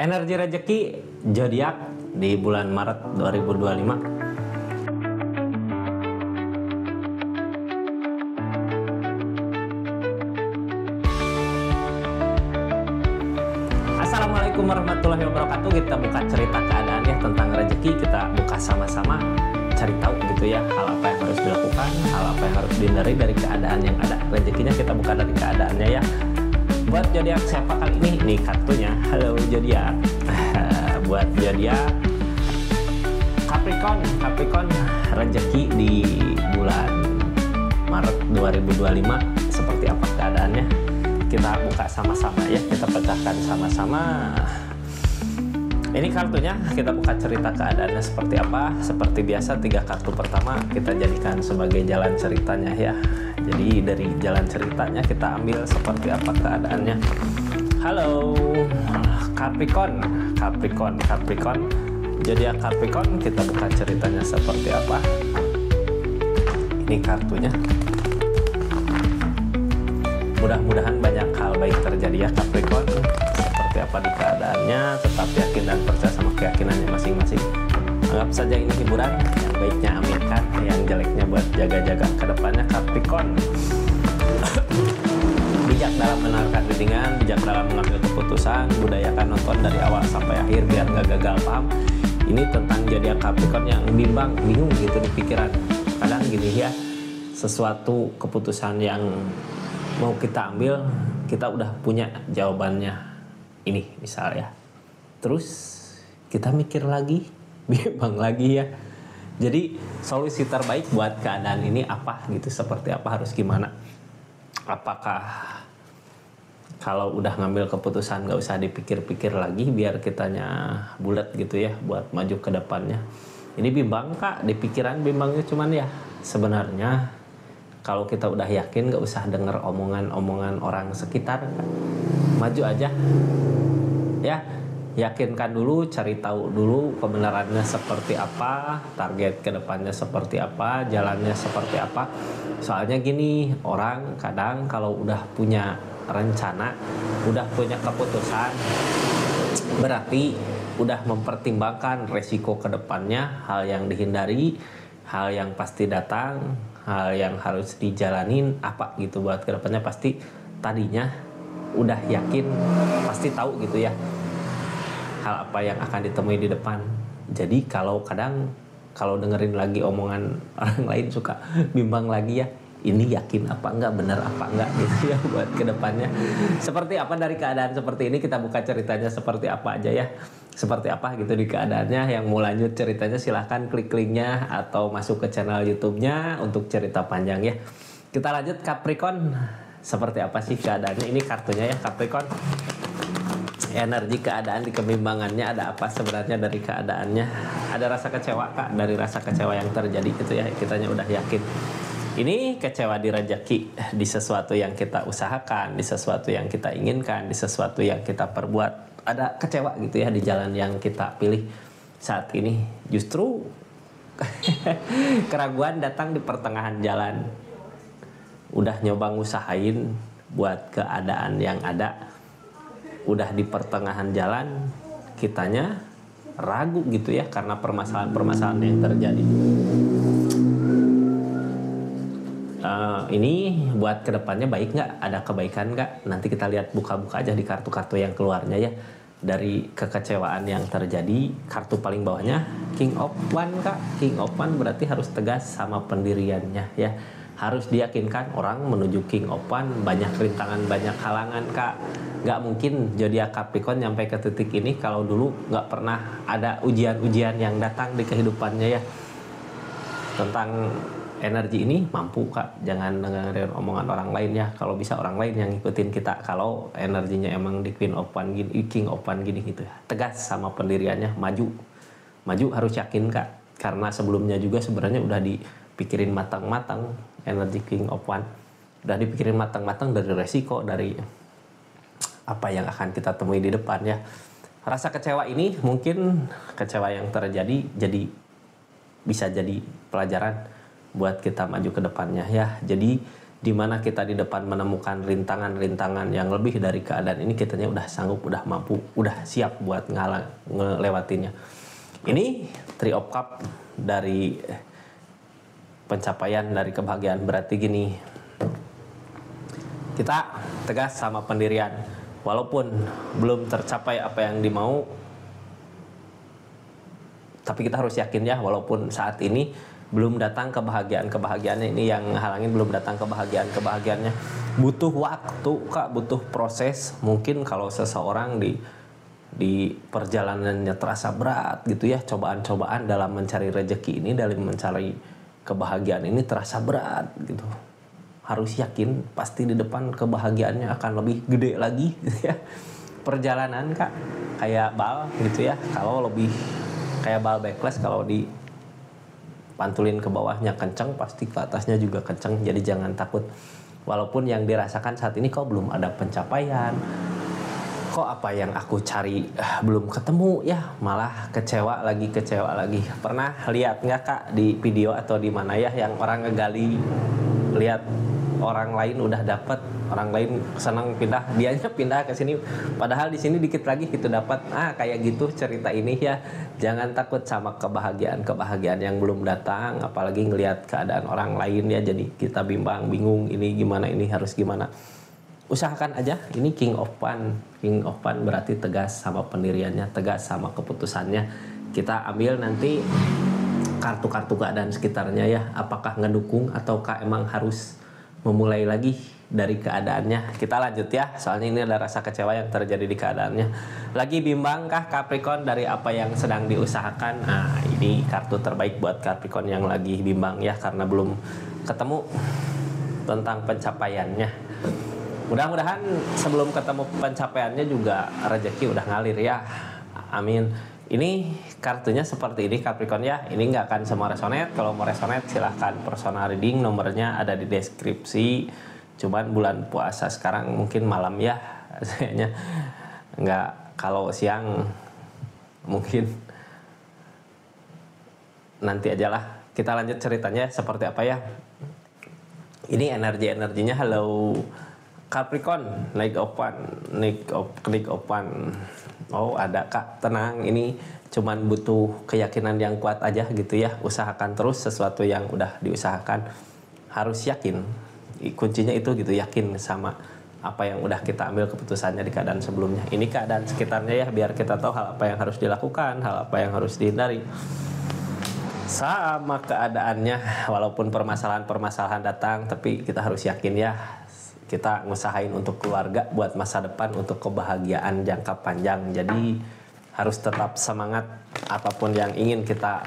Energi rezeki zodiak di bulan Maret 2025. Assalamualaikum warahmatullahi wabarakatuh. Kita buka cerita keadaan ya tentang rezeki. Kita buka sama-sama cari tahu gitu ya, hal apa yang harus dilakukan, hal apa yang harus dihindari dari keadaan yang ada. Rezekinya kita buka dari keadaannya ya. Buat zodiak siapa kali ini? Nih kartunya. Halo zodiak. Buat zodiak Capricorn rezeki di bulan Maret 2025 seperti apa keadaannya? Kita buka sama-sama ya, kita pecahkan sama-sama. Ini kartunya, kita buka cerita keadaannya seperti apa. Seperti biasa 3 kartu pertama kita jadikan sebagai jalan ceritanya ya. Jadi dari jalan ceritanya kita ambil seperti apa keadaannya. Halo Capricorn. Jadi ya Capricorn, kita buka ceritanya seperti apa. Ini kartunya. Mudah-mudahan banyak hal baik terjadi ya Capricorn. Seperti apa di keadaannya, tetap yakin dan percaya sama keyakinannya masing-masing. Anggap saja ini hiburan, yang baiknya aminkan, yang jeleknya buat jaga-jaga ke depannya Capricorn. Bijak dalam mendengarkan readingan, bijak dalam mengambil keputusan, budayakan nonton dari awal sampai akhir biar nggak gagal paham. Ini tentang zodiak Capricorn yang bingung gitu di pikiran. Kadang gini ya, sesuatu keputusan yang mau kita ambil, kita udah punya jawabannya ini misalnya. Terus kita mikir lagi, bimbang lagi ya. Jadi solusi terbaik buat keadaan ini apa gitu, seperti apa, harus gimana? Apakah kalau udah ngambil keputusan gak usah dipikir-pikir lagi biar kitanya bulat gitu ya buat maju ke depannya? Ini bimbang kak, di pikiran bimbangnya, cuman ya sebenarnya kalau kita udah yakin gak usah denger omongan-omongan orang sekitar, maju aja ya. Yakinkan dulu, cari tahu dulu kebenarannya seperti apa, target kedepannya seperti apa, jalannya seperti apa. Soalnya gini, orang kadang kalau udah punya rencana, udah punya keputusan, berarti udah mempertimbangkan resiko kedepannya, hal yang dihindari, hal yang pasti datang, hal yang harus dijalanin apa gitu buat kedepannya. Pasti tadinya udah yakin, pasti tahu gitu ya hal apa yang akan ditemui di depan. Jadi kalau dengerin lagi omongan orang lain suka bimbang lagi ya, ini yakin apa enggak, benar apa enggak gitu ya buat kedepannya. Seperti apa dari keadaan seperti ini, kita buka ceritanya seperti apa aja ya, seperti apa gitu di keadaannya. Yang mau lanjut ceritanya silahkan klik linknya atau masuk ke channel YouTube-nya untuk cerita panjang ya. Kita lanjut Capricorn, seperti apa sih keadaannya? Ini kartunya ya Capricorn. Energi keadaan di kebimbangannya ada apa sebenarnya dari keadaannya? Ada rasa kecewa kak, dari rasa kecewa yang terjadi gitu ya, kitanya udah yakin. Ini kecewa di rezeki, di sesuatu yang kita usahakan, di sesuatu yang kita inginkan, di sesuatu yang kita perbuat. Ada kecewa gitu ya di jalan yang kita pilih saat ini. Justru keraguan datang di pertengahan jalan. Udah nyoba ngusahain buat keadaan yang ada, udah di pertengahan jalan kitanya ragu gitu ya karena permasalahan-permasalahan yang terjadi. Ini buat kedepannya baik nggak? Ada kebaikan nggak? Nanti kita lihat, buka-buka aja di kartu-kartu yang keluarnya ya. Dari kekecewaan yang terjadi, kartu paling bawahnya King of One kak. King of One berarti harus tegas sama pendiriannya ya. Harus diyakinkan orang menuju King of One, banyak rintangan, banyak halangan kak. Gak mungkin zodiak Capricorn nyampe ke titik ini kalau dulu gak pernah ada ujian-ujian yang datang di kehidupannya ya. Tentang energi ini mampu kak, jangan dengerin omongan orang lain ya. Kalau bisa orang lain yang ngikutin kita. Kalau energinya emang di Queen of One gini, King of One gini gitu ya, tegas sama pendiriannya, maju harus yakin kak. Karena sebelumnya juga sebenarnya udah dipikirin matang-matang. Energi King of One udah dipikirin matang-matang dari resiko, dari apa yang akan kita temui di depan ya. Rasa kecewa ini mungkin kecewa yang terjadi bisa jadi pelajaran buat kita maju ke depannya ya. Jadi dimana kita di depan menemukan rintangan-rintangan yang lebih dari keadaan ini, kitanya udah sanggup, udah mampu, udah siap buat ngelewatinya. Ini Three of Cup dari pencapaian, dari kebahagiaan. Berarti gini, kita tegas sama pendirian, walaupun belum tercapai apa yang dimau, tapi kita harus yakin ya, walaupun saat ini belum datang kebahagiaannya, ini yang halangin belum datang kebahagiaannya. Butuh waktu Kak, butuh proses. Mungkin kalau seseorang di perjalanannya terasa berat gitu ya, cobaan-cobaan dalam mencari rezeki ini, dalam mencari kebahagiaan ini terasa berat gitu. Harus yakin pasti di depan kebahagiaannya akan lebih gede lagi gitu ya. Perjalanan Kak kayak bal gitu ya, kalau lebih kayak bal backlash, kalau di pantulin ke bawahnya kenceng, pasti ke atasnya juga kenceng. Jadi jangan takut, walaupun yang dirasakan saat ini kok belum ada pencapaian, kok apa yang aku cari belum ketemu ya, malah kecewa lagi. Pernah lihat nggak Kak di video atau di mana ya, yang orang ngegali, lihat orang lain udah dapet, orang lain senang pindah, dianya pindah ke sini, padahal di sini dikit lagi gitu dapat. Kayak gitu cerita ini ya. Jangan takut sama kebahagiaan yang belum datang, apalagi ngelihat keadaan orang lain ya, jadi kita bingung, ini gimana, ini harus gimana. Usahakan aja. Ini King of Pan berarti tegas sama pendiriannya, tegas sama keputusannya. Kita ambil nanti kartu-kartu keadaan sekitarnya ya, apakah ngedukung ataukah emang harus memulai lagi dari keadaannya. Kita lanjut ya, soalnya ini ada rasa kecewa yang terjadi di keadaannya. Lagi bimbang kah Capricorn dari apa yang sedang diusahakan? Ini kartu terbaik buat Capricorn yang lagi bimbang ya, karena belum ketemu tentang pencapaiannya. Mudah-mudahan sebelum ketemu pencapaiannya juga rezeki udah ngalir ya, amin. Ini kartunya seperti ini Capricorn ya. Ini nggak akan semua resonate. Kalau mau resonate silahkan personal reading, nomornya ada di deskripsi. Cuman bulan puasa sekarang mungkin malam ya, kayaknya nggak. Kalau siang mungkin nanti aja lah. Kita lanjut ceritanya seperti apa ya. Ini energinya. Halo Capricorn, naik opan. Oh ada Kak, tenang, ini cuman butuh keyakinan yang kuat aja gitu ya. Usahakan terus sesuatu yang udah diusahakan, harus yakin. Kuncinya itu gitu, yakin sama apa yang udah kita ambil keputusannya di keadaan sebelumnya. Ini keadaan sekitarnya ya, biar kita tahu hal apa yang harus dilakukan, hal apa yang harus dihindari. Sama keadaannya, walaupun permasalahan datang, tapi kita harus yakin ya. Kita ngusahain untuk keluarga, buat masa depan, untuk kebahagiaan jangka panjang. Jadi harus tetap semangat apapun yang ingin kita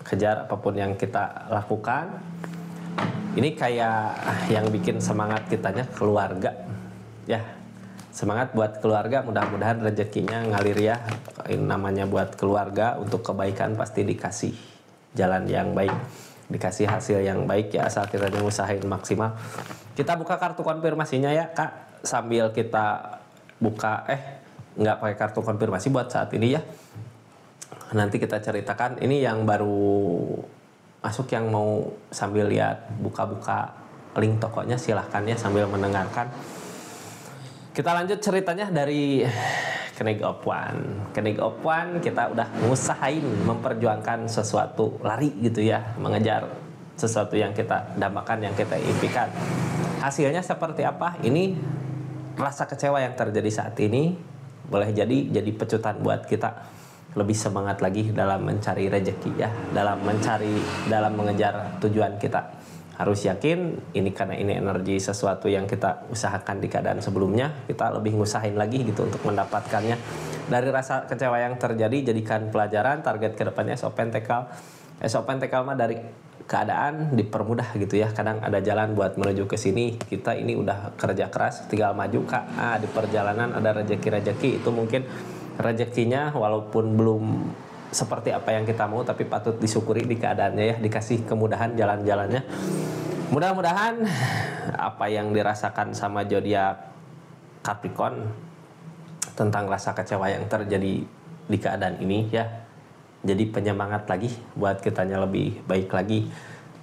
kejar, apapun yang kita lakukan. Ini kayak yang bikin semangat kitanya keluarga ya. Semangat buat keluarga, mudah-mudahan rezekinya ngalir ya. Ini namanya buat keluarga, untuk kebaikan pasti dikasih jalan yang baik, dikasih hasil yang baik ya, asal kita usahain maksimal. Kita buka kartu konfirmasinya ya Kak, sambil kita buka nggak pakai kartu konfirmasi buat saat ini ya. Nanti kita ceritakan. Ini yang baru masuk, yang mau sambil lihat buka-buka link tokonya silahkan ya sambil mendengarkan. Kita lanjut ceritanya dari Knight's of Wands. Kita udah ngusahain memperjuangkan sesuatu, lari gitu ya, mengejar sesuatu yang kita dambakan, yang kita impikan. Hasilnya seperti apa? Ini rasa kecewa yang terjadi saat ini boleh jadi pecutan buat kita lebih semangat lagi dalam mencari rezeki ya, dalam mengejar tujuan kita. Harus yakin ini, karena ini energi sesuatu yang kita usahakan di keadaan sebelumnya, kita lebih ngusahain lagi gitu untuk mendapatkannya. Dari rasa kecewa yang terjadi, jadikan pelajaran. Target kedepannya SO Pentacle mah dari keadaan dipermudah gitu ya. Kadang ada jalan buat menuju ke sini. Kita ini udah kerja keras, tinggal maju Kak. Di perjalanan ada rezeki. Itu mungkin rezekinya walaupun belum seperti apa yang kita mau, tapi patut disyukuri di keadaannya ya, dikasih kemudahan jalan-jalannya. Mudah-mudahan apa yang dirasakan sama zodiak Capricorn tentang rasa kecewa yang terjadi di keadaan ini ya, jadi penyemangat lagi buat kitanya lebih baik lagi.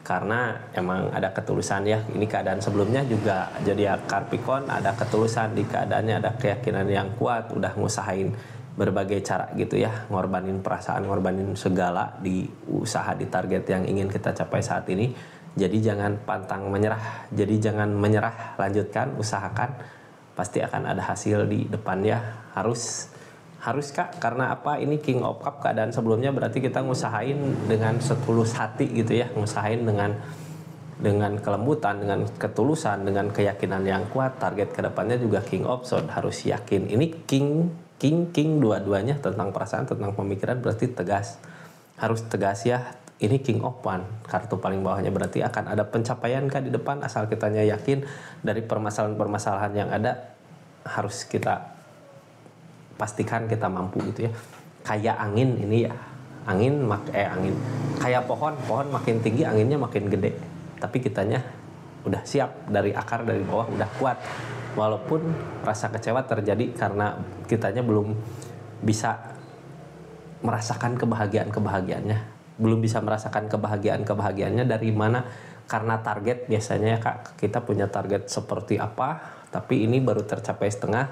karena emang ada ketulusan ya. Ini keadaan sebelumnya juga jadi Capricorn ada ketulusan di keadaannya, ada keyakinan yang kuat, udah ngusahain berbagai cara gitu ya, ngorbanin perasaan, ngorbanin segala di usaha, di target yang ingin kita capai saat ini. Jadi jangan pantang menyerah, jadi jangan menyerah, lanjutkan, usahakan, pasti akan ada hasil di depan ya. Harus Kak, karena apa? Ini King of Cup, keadaan sebelumnya berarti kita ngusahain dengan setulus hati gitu ya, ngusahain dengan kelembutan, dengan ketulusan, dengan keyakinan yang kuat. Target kedepannya juga King of Swords, harus yakin. Ini King dua-duanya tentang perasaan, tentang pemikiran, berarti tegas, harus tegas ya. Ini King of Wands, kartu paling bawahnya, berarti akan ada pencapaian Kak di depan, asal kitanya yakin. Dari permasalahan-permasalahan yang ada harus kita pastikan kita mampu gitu ya. Kayak angin ini ya, angin kayak pohon makin tinggi anginnya makin gede, tapi kitanya udah siap dari akar, dari bawah udah kuat. Walaupun rasa kecewa terjadi karena kitanya belum bisa merasakan kebahagiaannya, belum bisa merasakan kebahagiaannya dari mana? Karena target biasanya Kak, kita punya target seperti apa, tapi ini baru tercapai setengah.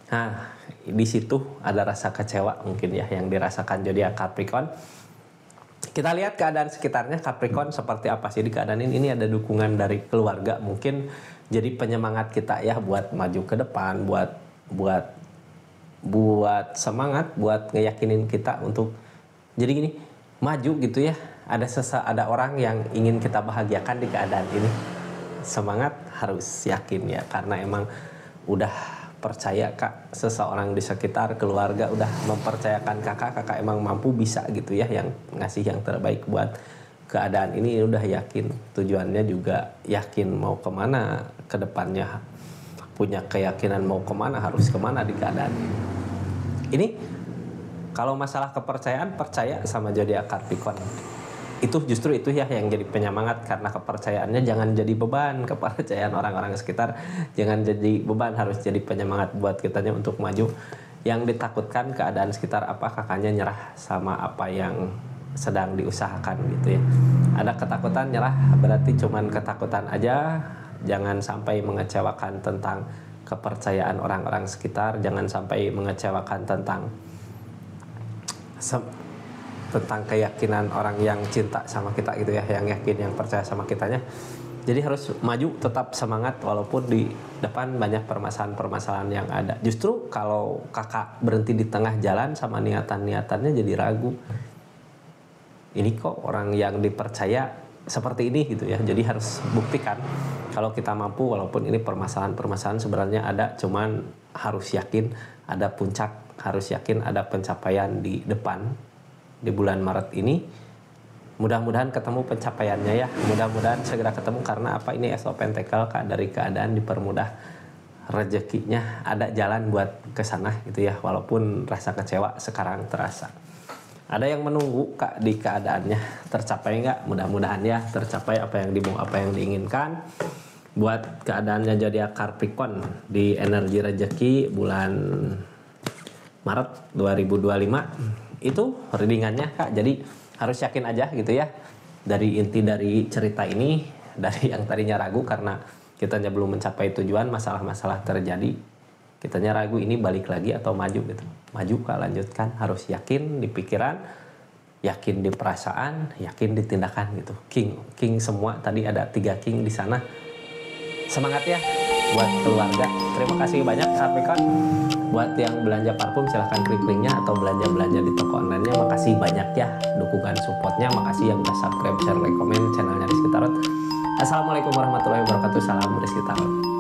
Nah, di situ ada rasa kecewa mungkin ya yang dirasakan zodiak Capricorn. Kita lihat keadaan sekitarnya Capricorn seperti apa sih di keadaan ini. Ini ada dukungan dari keluarga, mungkin jadi penyemangat kita ya buat maju ke depan, buat semangat, buat ngeyakinin kita untuk jadi gini, maju gitu ya. Ada orang yang ingin kita bahagiakan di keadaan ini. Semangat, harus yakin ya, karena emang udah percaya Kak, seseorang di sekitar keluarga udah mempercayakan kakak emang mampu, bisa gitu ya, yang ngasih yang terbaik buat keadaan ini. Udah yakin tujuannya, juga yakin mau kemana ke depannya, punya keyakinan mau kemana, harus kemana di keadaan ini. Ini kalau masalah kepercayaan, percaya sama zodiak Capricorn. Justru itu ya yang jadi penyemangat, karena kepercayaannya jangan jadi beban. Kepercayaan orang-orang sekitar jangan jadi beban, harus jadi penyemangat buat kitanya untuk maju. Yang ditakutkan keadaan sekitar apa, kakaknya nyerah sama apa yang sedang diusahakan gitu ya. Ada ketakutan, nyerah berarti cuman ketakutan aja. Jangan sampai mengecewakan tentang kepercayaan orang-orang sekitar, jangan sampai mengecewakan tentang keyakinan orang yang cinta sama kita gitu ya, yang yakin, yang percaya sama kitanya. Jadi harus maju, tetap semangat walaupun di depan banyak permasalahan-permasalahan yang ada. Justru kalau kakak berhenti di tengah jalan sama niatan-niatannya jadi ragu. Ini kok orang yang dipercaya seperti ini gitu ya. Jadi harus buktikan kalau kita mampu, walaupun ini permasalahan-permasalahan sebenarnya ada, cuman harus yakin ada puncak, harus yakin ada pencapaian di depan. Di bulan Maret ini mudah-mudahan ketemu pencapaiannya ya, mudah-mudahan segera ketemu. Karena apa? Ini Ace of Pentacles Kak, dari keadaan dipermudah rezekinya, ada jalan buat ke sana gitu ya, walaupun rasa kecewa sekarang terasa. Ada yang menunggu Kak di keadaannya, tercapai nggak? Mudah-mudahan ya tercapai apa yang dimau, apa yang diinginkan. Buat keadaannya zodiak Capricorn di energi rezeki bulan Maret 2025 itu readingannya Kak. Jadi harus yakin aja gitu ya, dari inti dari cerita ini, dari yang tadinya ragu karena kitanya belum mencapai tujuan, masalah-masalah terjadi, kitanya ragu, ini balik lagi atau maju gitu. Maju Kak, lanjutkan, harus yakin di pikiran, yakin di perasaan, yakin di tindakan gitu. King semua, tadi ada 3 king di sana. Semangat ya buat keluarga. Terima kasih banyak Capricorn. Buat yang belanja parfum silahkan klik linknya, atau belanja-belanja di toko online-nya. Makasih banyak ya dukungan supportnya. Makasih yang udah subscribe, share, like, komen channelnya Rizky Tarot. Assalamualaikum warahmatullahi wabarakatuh. Salam Rizky Tarot.